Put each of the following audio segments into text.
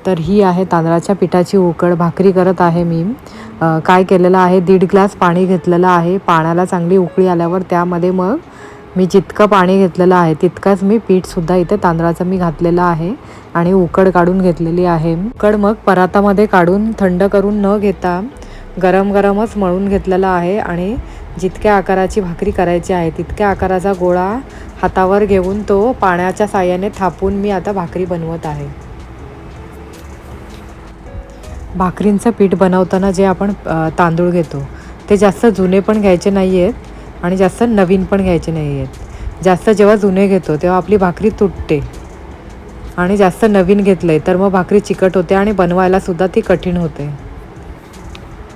तर ही आहे तांदळाच्या पिठाची उकड. भाकरी करत आहे मी. काय केलेलं आहे, 1.5 ग्लास पाणी घेतलेलं आहे. पाण्याला चांगली उकळी आल्यावर त्यामध्ये मग मी जितकं पाणी घेतलेलं आहे तितकंच मी पीठसुद्धा इथे तांदळाचं मी घातलेलं आहे आणि उकड काढून घेतलेली आहे. उकड मग परातामध्ये काढून थंड करून न घेता गरम गरमच मळून घेतलेला आहे आणि जितक्या आकाराची भाकरी करायची आहे तितक्या आकाराचा गोळा हातावर घेऊन तो पाण्याच्या साहाय्याने थापून मी आता भाकरी बनवत आहे. भाकरींचं पीठ बनवताना जे आपण तांदूळ घेतो ते जास्त जुने पण घ्यायचे नाही आहेत आणि जास्त नवीन पण घ्यायचे नाही आहेत. जास्त जेव्हा जुने घेतो तेव्हा आपली भाकरी तुटते आणि जास्त नवीन घेतले तर मग भाकरी चिकट होते आणि बनवायलासुद्धा ती कठीण होते.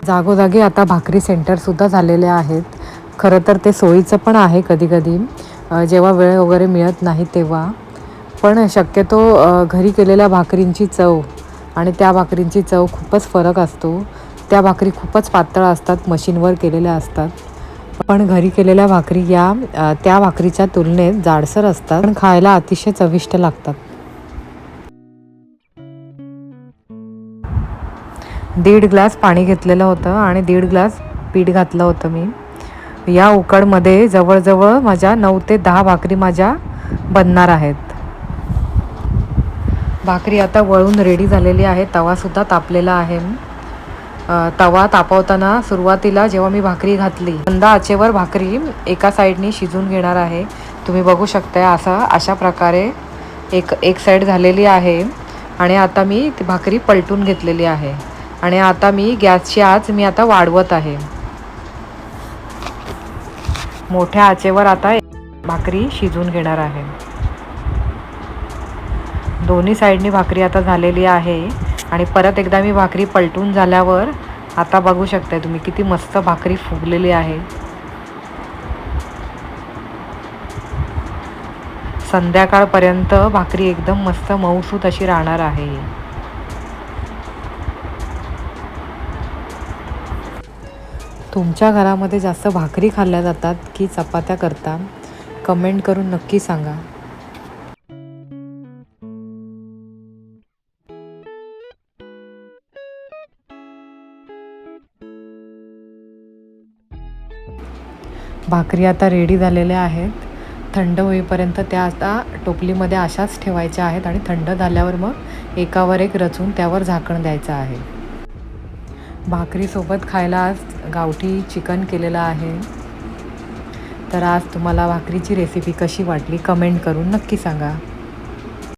जागोजागी आता भाकरी सेंटरसुद्धा झालेले आहेत. खरं तर ते सोयीचं पण आहे कधी कधी, जेव्हा वेळ वगैरे मिळत नाही तेव्हा. पण शक्यतो घरी केलेल्या भाकरींची चव आणि त्या भाकरींची चव खूपच फरक असतो. त्या भाकरी खूपच पातळ असतात, मशीनवर केलेल्या असतात. पण घरी केलेल्या भाकरी या त्या भाकरीच्या तुलनेत जाडसर असतात, पण खायला अतिशय चविष्ट लागतात. 1.5 ग्लास पाणी घेतलेलं होतं आणि 1.5 ग्लास पीठ घातलं होतं मी. या उकडमध्ये जवळजवळ माझ्या 9 ते 10 भाकरी माझ्या बनणार आहेत. भाकरी आता वळून रेडी झालेली आहे. तवासुद्धा तापलेला आहे. तवा तापवताना सुरुवातीला जेव्हा मी भाकरी घातली, मंद आचेवर भाकरी एका साईडनी शिजून घेणार आहे. तुम्ही बघू शकताय अशा प्रकारे एक साईड झालेली आहे आणि आता मी ती भाकरी पलटून घेतलेली आहे आणि आता मी गॅसची आच मी आता वाढवत आहे. मोठ्या आचेवर आता भाकरी शिजून घेणार आहे. दोन्ही साईडनी भाकरी आता झालेली आहे आणि परत एकदा मी भाकरी पलटून झाल्यावर आता बघू शकताय तुम्ही किती मस्त भाकरी फुगलेली आहे. संध्याकाळपर्यंत भाकरी एकदम मस्त मऊसूत अशी राहणार आहे. तुमच्या घरामध्ये जास्त भाकरी खाल्ल्या जातात की चपात्या करता? कमेंट करून नक्की सांगा. भाकरी आता रेडी झालेल्या आहेत. थंड होईपर्यंत त्या आता टोपलीमध्ये अशाच ठेवायच्या आहेत आणि थंड झाल्यावर मग एकावर एक रचून त्यावर झाकण द्यायचं आहे. भाकरीसोबत खायला आज गावठी चिकन केलेलं आहे. तर आज तुम्हाला भाकरीची रेसिपी कशी वाटली कमेंट करून नक्की सांगा.